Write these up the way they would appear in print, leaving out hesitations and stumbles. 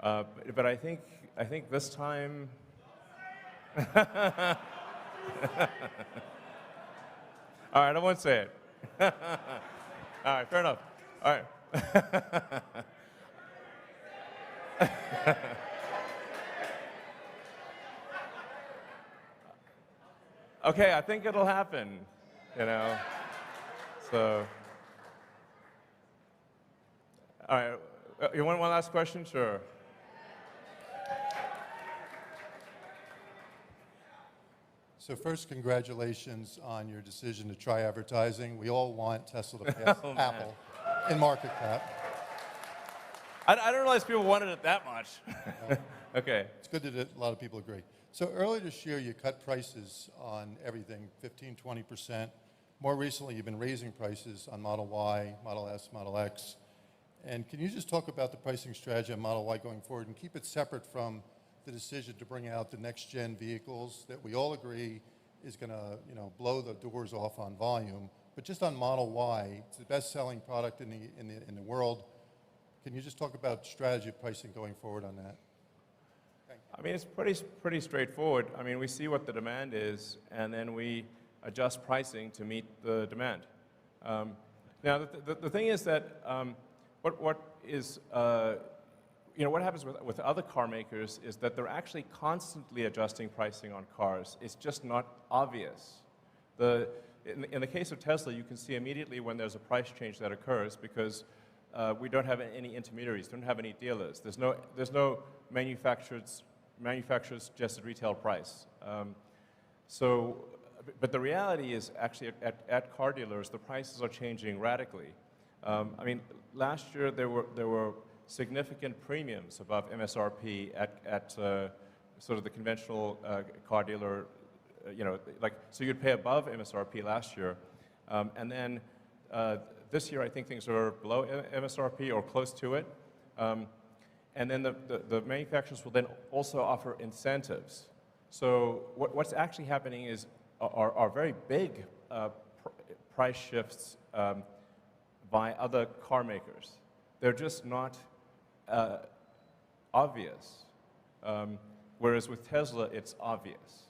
But I think this time. All right, I won't say it. All right, fair enough. All right. Okay, I think it'll happen, you know. So, all right. You want one last question? Sure. So first, congratulations on your decision to try advertising. We all want Tesla to pass Oh, Apple in market cap. I didn't realize people wanted it that much. Okay. It's good that a lot of people agree. So earlier this year, you cut prices on everything, 15, 20%. More recently, you've been raising prices on Model Y, Model S, Model X. And can you just talk about the pricing strategy on Model Y going forward and keep it separate from the decision to bring out the next-gen vehicles that we all agree is going to, blow the doors off on volume. But just on Model Y, it's the best-selling product in the world. Can you just talk about strategy of pricing going forward on that? I mean, it's pretty straightforward. I mean, we see what the demand is, and then we adjust pricing to meet the demand. Now, the thing is that what happens with other car makers is that they're actually constantly adjusting pricing on cars. It's just not obvious. In the case of Tesla, you can see immediately when there's a price change that occurs because we don't have any intermediaries, don't have any dealers. There's no manufacturer's suggested retail price. But the reality is actually at car dealers, the prices are changing radically. I mean, last year there were significant premiums above MSRP at sort of the conventional car dealer, so you'd pay above MSRP last year, and then this year I think things are below MSRP or close to it, and then the manufacturers will then also offer incentives. So what's actually happening are very big price shifts by other car makers. They're just not obvious, whereas with Tesla, it's obvious.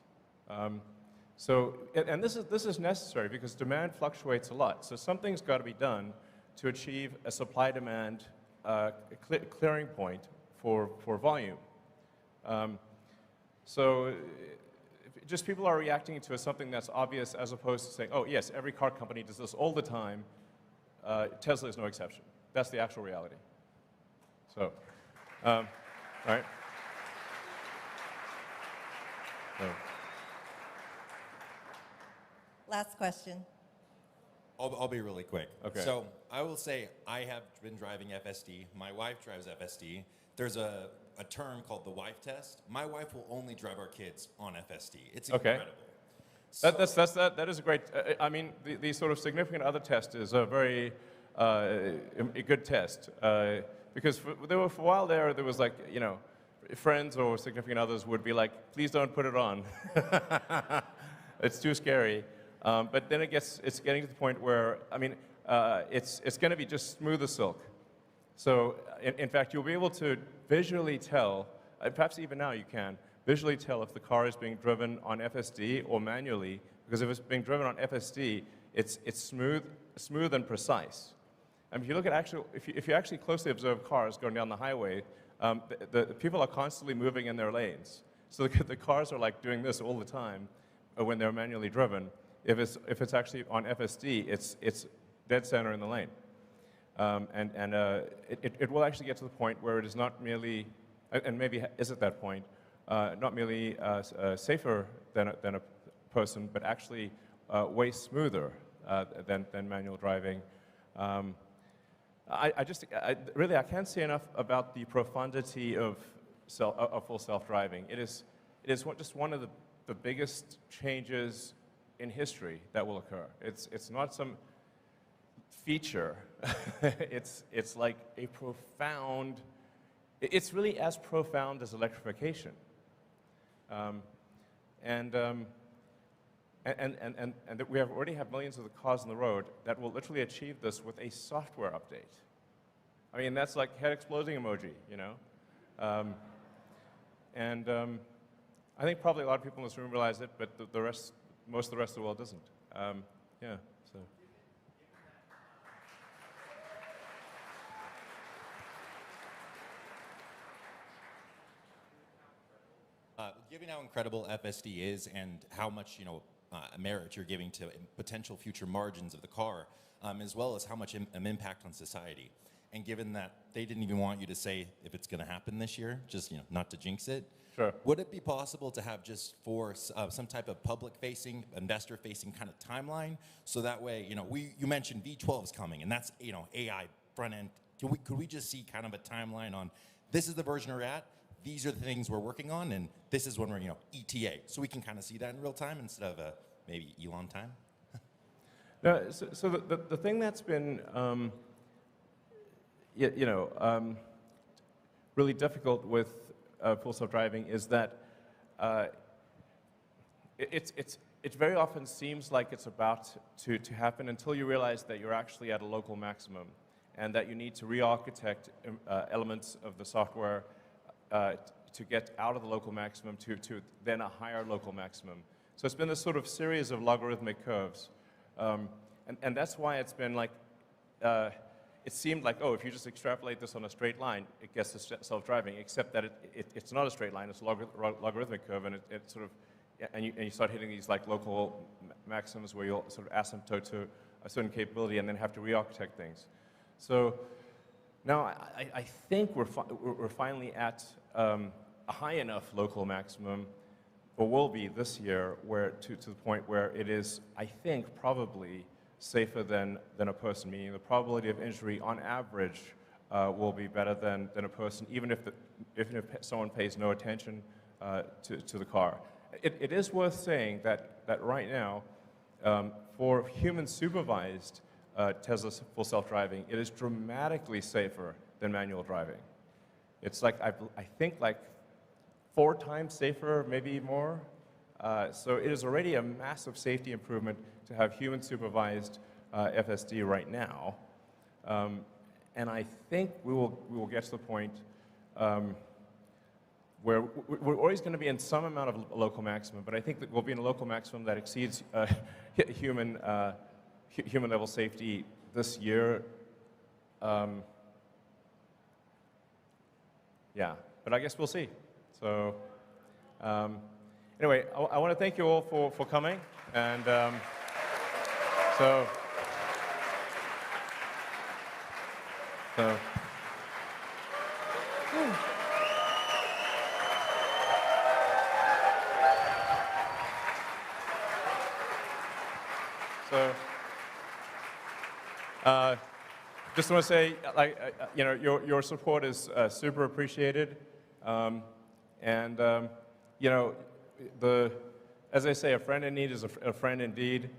And this is necessary because demand fluctuates a lot. So something's got to be done to achieve a supply-demand clearing point for volume. So just people are reacting to something that's obvious as opposed to saying, oh, yes, every car company does this all the time. Tesla is no exception. That's the actual reality. So, all right. So. Last question. I'll be really quick. Okay. So I will say I have been driving FSD. My wife drives FSD. There's a term called the wife test. My wife will only drive our kids on FSD. It's incredible. So that is a great. I mean, the sort of significant other test is a very a good test because for a while there was like friends or significant others would be like, please don't put it on. It's too scary. But then it's getting to the point where it's going to be just smooth as silk. So in fact, you'll be able to visually tell, perhaps even now you can, visually tell if the car is being driven on FSD or manually, because if it's being driven on FSD, it's smooth and precise. And if you look at if you actually closely observe cars going down the highway, the people are constantly moving in their lanes. So the cars are like doing this all the time when they're manually driven. If it's actually on FSD, it's dead center in the lane. It will actually get to the point where it is not merely, and maybe is at that point, not merely safer than a person, but actually way smoother than manual driving. I can't say enough about the profundity of full self-driving. It is just one of the biggest changes in history that will occur. It's not some feature. it's like a profound. It's really as profound as electrification. And that we already have millions of the cars on the road that will literally achieve this with a software update. I mean, that's like head exploding emoji, Um, and I think probably a lot of people in this room realize it, but most of the rest of the world doesn't. Yeah, so. Given how incredible FSD is and how much merit you're giving to potential future margins of the car, as well as how much impact on society, and given that they didn't even want you to say if it's going to happen this year, just not to jinx it. Sure. Would it be possible to have just for some type of public-facing, investor-facing kind of timeline, so that way, you mentioned V12 is coming, and that's AI front end. Could we just see kind of a timeline on this is the version we're at, these are the things we're working on, and this is when we're ETA, so we can kind of see that in real time instead of maybe Elon time? No, so the thing that's been really difficult with full self-driving is that it very often seems like it's about to happen until you realize that you're actually at a local maximum and that you need to re-architect elements of the software to get out of the local maximum to then a higher local maximum. So it's been this sort of series of logarithmic curves. And that's why it's been like, it seemed like, oh, if you just extrapolate this on a straight line, it gets to self-driving, except that it's not a straight line, it's a logarithmic curve, and it sort of, and you start hitting these like local maximums where you'll sort of asymptote to a certain capability and then have to re-architect things. So now I think we're finally at a high enough local maximum, or will be this year, where to the point where it is, I think, probably safer than a person, meaning the probability of injury on average will be better than a person, even if someone pays no attention to the car. It is worth saying that right now, for human supervised Tesla full self-driving, it is dramatically safer than manual driving. It's like, I think like 4 times safer, maybe more. So it is already a massive safety improvement to have human supervised FSD right now. And I think we will get to the point where we're always going to be in some amount of local maximum, but I think that we'll be in a local maximum that exceeds human level safety this year. Yeah, but I guess we'll see. So anyway, I want to thank you all for coming, and so just want to say, like, your support is super appreciated, and as I say, a friend in need is a friend indeed,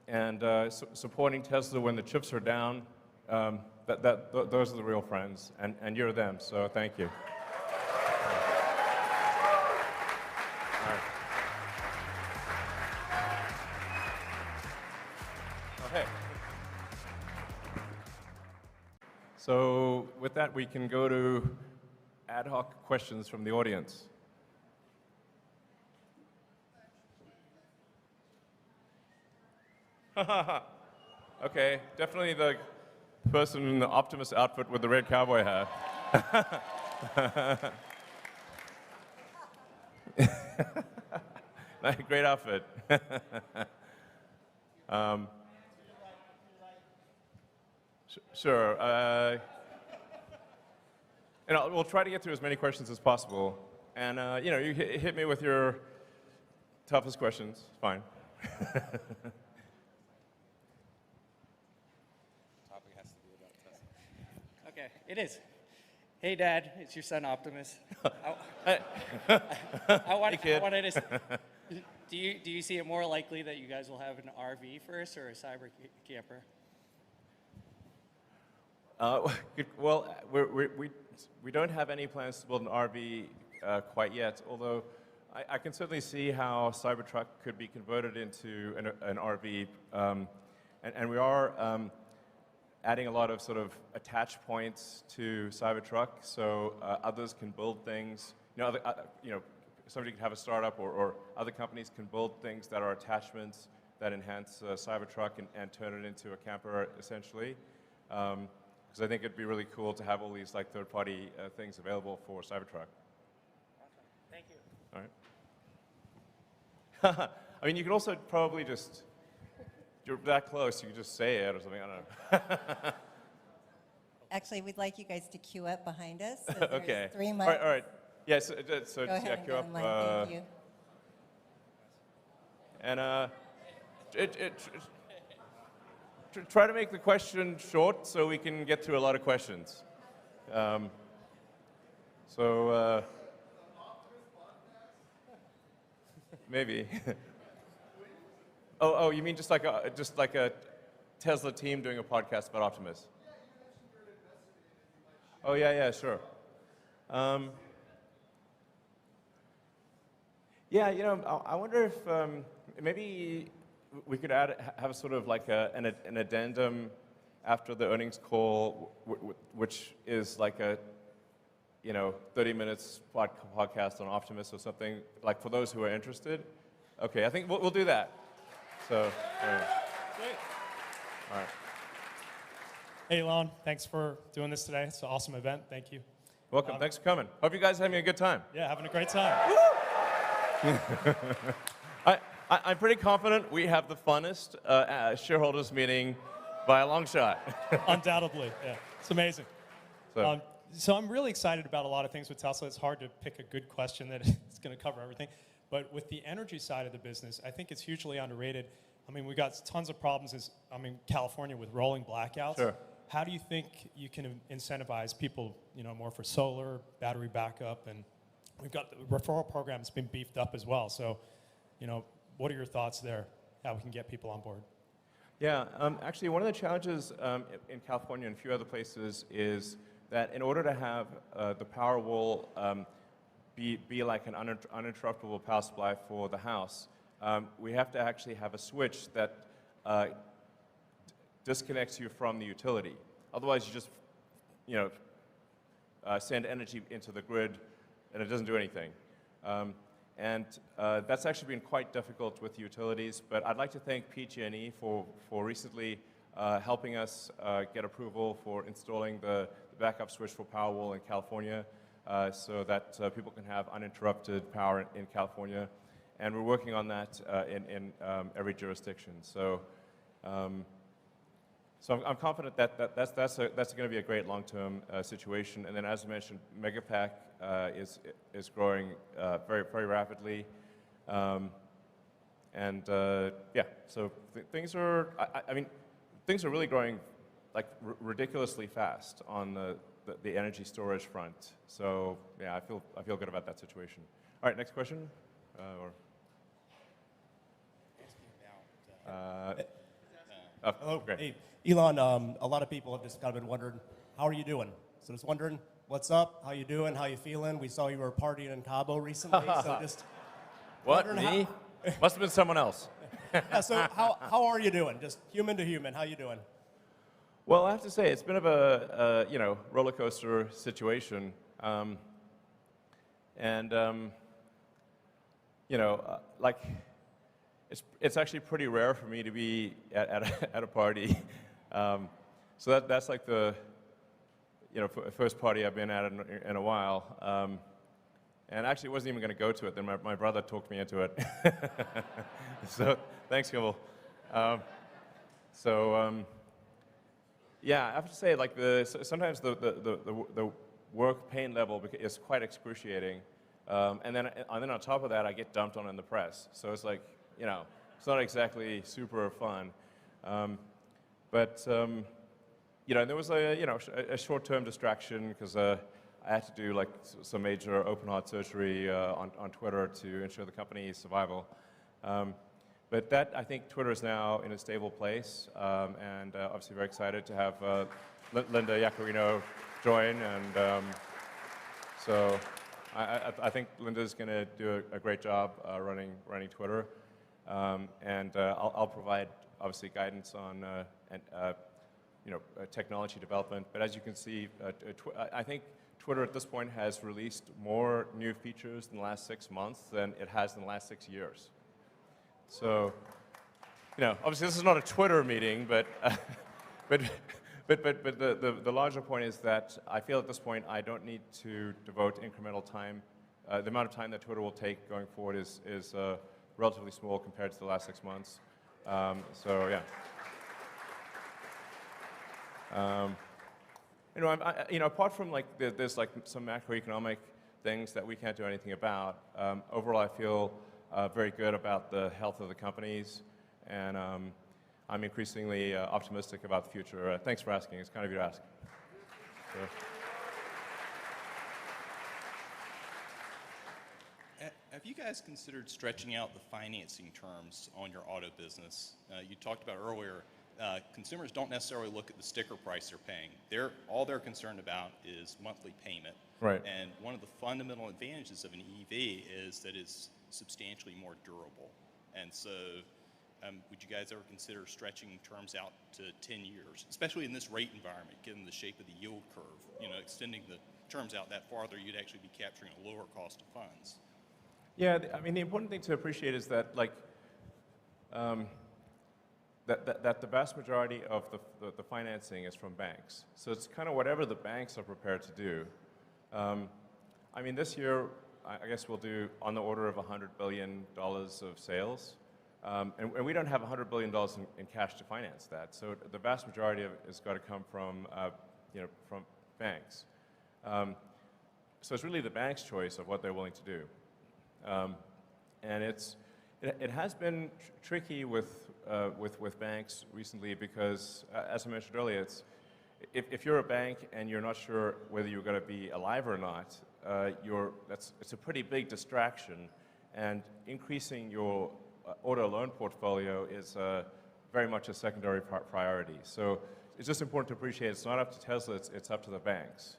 and supporting Tesla when the chips are down, those are the real friends, and you're them. So thank you. All right. Okay. So with that, we can go to ad hoc questions from the audience. Okay, definitely the person in the Optimus outfit with the red cowboy hat. Great outfit. Sure. We'll try to get through as many questions as possible. And, you hit me with your toughest questions. Fine. Okay, it is. Hey, Dad, it's your son Optimus. Hey, kid. I wanted to. Do you see it more likely that you guys will have an RV first or a cyber camper? Well, we don't have any plans to build an RV quite yet, although I can certainly see how Cybertruck could be converted into an RV, and we are adding a lot of sort of attach points to Cybertruck, so others can build things. Somebody can have a startup, or other companies can build things that are attachments that enhance Cybertruck and turn it into a camper, essentially. Because I think it'd be really cool to have all these like third-party things available for Cybertruck. Awesome. Thank you. All right. I mean, you could also probably just, you're that close, you could just say it or something, I don't know. Actually, we'd like you guys to queue up behind us. So there's Okay. 3 mics. All right. Yeah, so Go just ahead and queue get up. in line. Thank you. And try to make the question short so we can get through a lot of questions. Maybe. Oh, you mean just like a Tesla team doing a podcast about Optimus? Oh yeah, sure. Yeah, I wonder if maybe we could have sort of like an addendum after the earnings call, which is like a 30 minutes podcast on Optimus or something, like for those who are interested. Okay, I think we'll do that. So, all right. Great. All right. Hey, Elon, thanks for doing this today. It's an awesome event. Thank you. Welcome. Thanks for coming. Hope you guys are having a good time. Yeah, having a great time. I'm pretty confident we have the funnest shareholders meeting by a long shot. Undoubtedly, yeah. It's amazing. So, So I'm really excited about a lot of things with Tesla. It's hard to pick a good question that is going to cover everything. But with the energy side of the business, I think it's hugely underrated. I mean, we've got tons of problems in California with rolling blackouts. Sure. How do you think you can incentivize people, more for solar, battery backup, and we've got the referral program that's been beefed up as well. So, what are your thoughts there? How we can get people on board? yeah, actually, one of the challenges in California and a few other places is that in order to have the Powerwall be like an uninterruptible power supply for the house, we have to actually have a switch that disconnects you from the utility. Otherwise, you just, send energy into the grid, and it doesn't do anything. That's actually been quite difficult with utilities, but I'd like to thank PG&E for recently helping us get approval for installing the backup switch for Powerwall in California, so that people can have uninterrupted power in California. And we're working on that in every jurisdiction. So I'm confident that that's going to be a great long-term situation. And then, as I mentioned, Megapack is growing very, very rapidly. Yeah, so things are, things are really growing like ridiculously fast on the energy storage front. So yeah, I feel good about that situation. All right, next question. Hello. Great. Hey, Elon, a lot of people have just kind of been wondering, how are you doing? So just wondering, what's up? How you doing? How you feeling? We saw you were partying in Cabo recently, so just What, wondering me? Must have been someone else. yeah, so how are you doing? Just human to human, how you doing? Well, I have to say, it's been of a roller coaster situation. Like, it's actually pretty rare for me to be at a party. So that's like the first party I've been at in a while. And actually wasn't even going to go to it. Then my brother talked me into it. So thanks, Kimball. Yeah, I have to say, like sometimes the work pain level is quite excruciating. And then on top of that, I get dumped on in the press. So it's like, it's not exactly super fun. There was a short-term distraction because I had to do like some major open heart surgery on Twitter to ensure the company's survival. But that, I think Twitter is now in a stable place, and obviously very excited to have Linda Yaccarino join. And so I think Linda's going to do a great job running Twitter. And I'll provide, obviously, guidance on technology development. But as you can see, I think Twitter at this point has released more new features in the last 6 months than it has in the last 6 years. So, obviously this is not a Twitter meeting, but but the larger point is that I feel at this point I don't need to devote incremental time. The amount of time that Twitter will take going forward is relatively small compared to the last 6 months. So yeah. Apart from there's some macroeconomic things that we can't do anything about. Overall, I feel very good about the health of the companies, and I'm increasingly optimistic about the future. Thanks for asking. It's kind of you to ask. So. Have you guys considered stretching out the financing terms on your auto business? You talked about earlier, consumers don't necessarily look at the sticker price they're paying. All they're concerned about is monthly payment. Right. And one of the fundamental advantages of an EV is that it's substantially more durable. And so would you guys ever consider stretching terms out to 10 years, especially in this rate environment, given the shape of the yield curve? Extending the terms out that farther, you'd actually be capturing a lower cost of funds. Yeah, the important thing to appreciate is that that the vast majority of the financing is from banks. So it's kind of whatever the banks are prepared to do. This year, I guess we'll do on the order of $100 billion of sales. And we don't have $100 billion in cash to finance that. So the vast majority of it has got to come from banks. So it's really the bank's choice of what they're willing to do. And it has been tricky with banks recently because, as I mentioned earlier, if you're a bank and you're not sure whether you're going to be alive or not, it's a pretty big distraction, and increasing your auto loan portfolio is very much a secondary priority. So it's just important to appreciate it's not up to Tesla, it's up to the banks.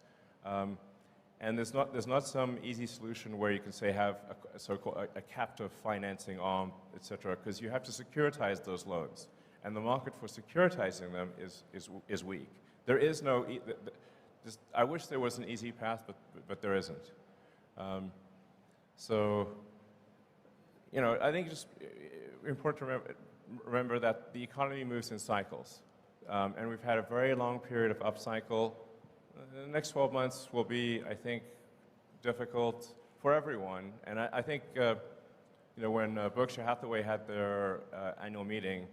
And there's not some easy solution where you can say have a so-called a captive financing arm, et cetera, because you have to securitize those loans, and the market for securitizing them is weak. There is no. I wish there was an easy path, but there isn't. So, I think it's just important to remember that the economy moves in cycles, and we've had a very long period of upcycle. The next 12 months will be, I think, difficult for everyone. And I think, when Berkshire Hathaway had their annual meeting,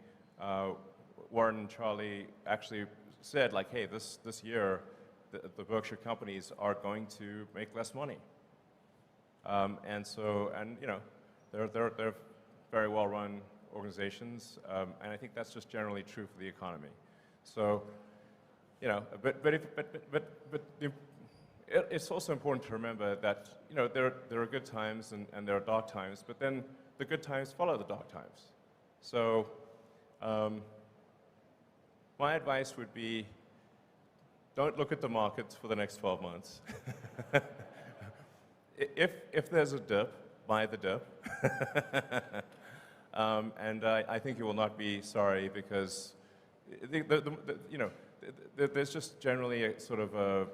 Warren and Charlie actually said, hey, this year, the Berkshire companies are going to make less money. They're very well-run organizations, and I think that's just generally true for the economy. So. It's also important to remember that there are good times and there are dark times, but then the good times follow the dark times. So my advice would be, don't look at the markets for the next 12 months. If there's a dip, buy the dip. And I think you will not be sorry because there's just generally a sort of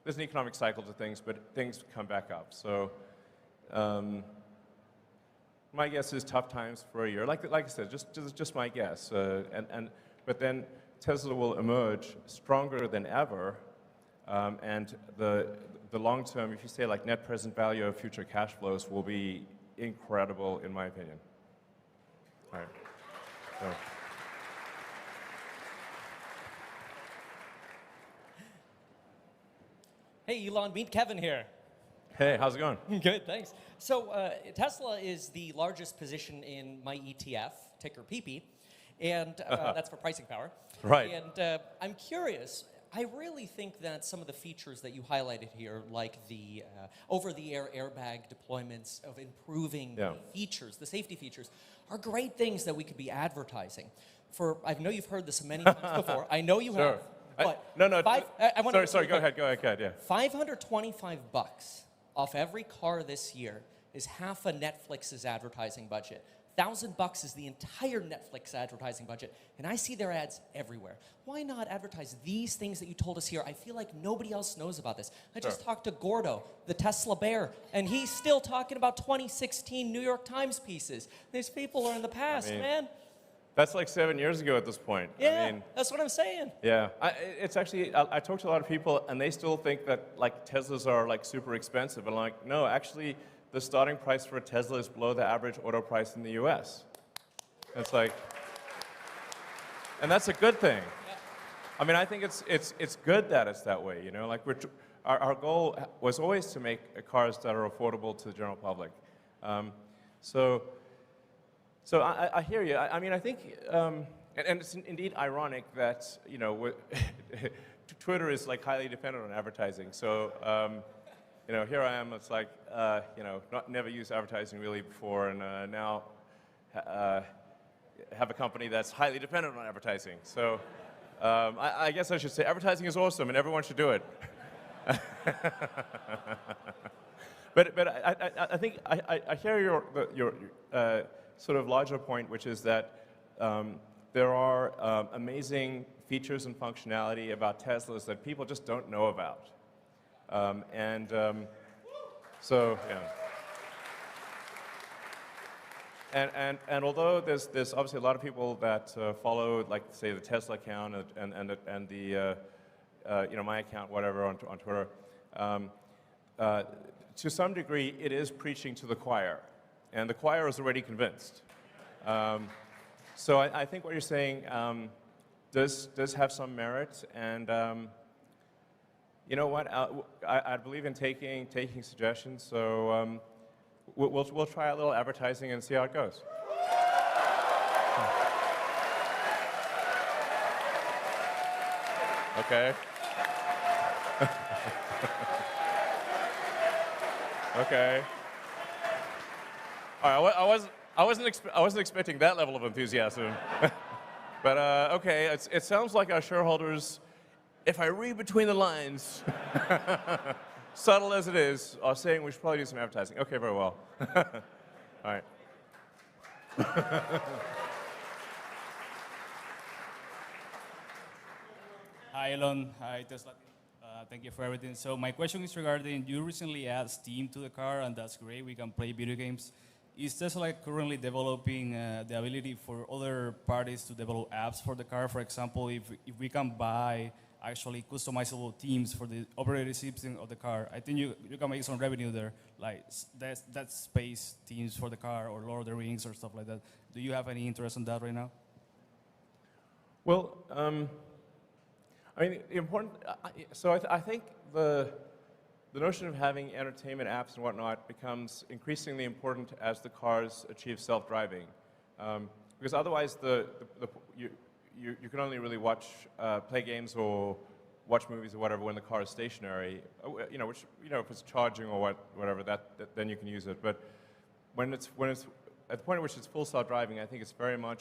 there's an economic cycle to things, but things come back up. So my guess is tough times for a year. Like I said, just my guess. But then Tesla will emerge stronger than ever, and the long term, if you say net present value of future cash flows, will be incredible, in my opinion. All right. So. Hey, Elon, meet Kevin here. Hey, how's it going? Good, thanks. So Tesla is the largest position in my ETF, ticker PP, and that's for pricing power. Right. And I'm curious, I really think that some of the features that you highlighted here, like the over-the-air airbag deployments of improving the features, the safety features, are great things that we could be advertising. I know you've heard this many times before. I know you have. But sorry, go ahead, yeah. $525 off every car this year is half of Netflix's advertising budget. $1,000 is the entire Netflix advertising budget, and I see their ads everywhere. Why not advertise these things that you told us here? I feel like nobody else knows about this. I just talked to Gordo, the Tesla bear, and he's still talking about 2016 New York Times pieces. These people are in the past, man. That's like 7 years ago at this point. Yeah, I mean, that's what I'm saying. yeah. It's actually, I talked to a lot of people, and they still think that like Teslas are like super expensive. And like, no, actually, the starting price for a Tesla is below the average auto price in the US. It's like, and that's a good thing. I mean, I think it's good that it's that way, you know? Like, our goal was always to make cars that are affordable to the general public. So I hear you. I mean, I think, and it's indeed ironic that, you know, Twitter is like highly dependent on advertising. So, you know, here I am, it's like, you know, never used advertising really before, and now have a company that's highly dependent on advertising. So I guess I should say advertising is awesome and everyone should do it. But I think I hear your sort of larger point, which is that there are amazing features and functionality about Teslas that people just don't know about. So, yeah. And although there's obviously a lot of people that follow, like, say, the Tesla account and the you know, my account, whatever, on Twitter, to some degree, it is preaching to the choir, and the choir is already convinced. So I think what you're saying does have some merit, and you know what? I believe in taking suggestions, so we'll try a little advertising and see how it goes. Okay. Okay. All right. I wasn't expecting that level of enthusiasm. But okay. It sounds like our shareholders, if I read between the lines, subtle as it is, are saying we should probably do some advertising. Okay, very well. All right. Hi, Elon. Hi, Tesla. Thank you for everything. So my question is regarding, you recently added Steam to the car, and that's great. We can play video games. Is Tesla currently developing the ability for other parties to develop apps for the car? For example, if we can buy actually customizable themes for the operating system of the car, I think you can make some revenue there, like that space themes for the car or Lord of the Rings or stuff like that. Do you have any interest in that right now? Well, I mean, the important. So I think the notion of having entertainment apps and whatnot becomes increasingly important as the cars achieve self-driving, because otherwise you can only really play games or watch movies or whatever when the car is stationary. You know, which, you know, if it's charging or whatever, then you can use it. But when it's at the point at which it's full self-driving, I think it's very much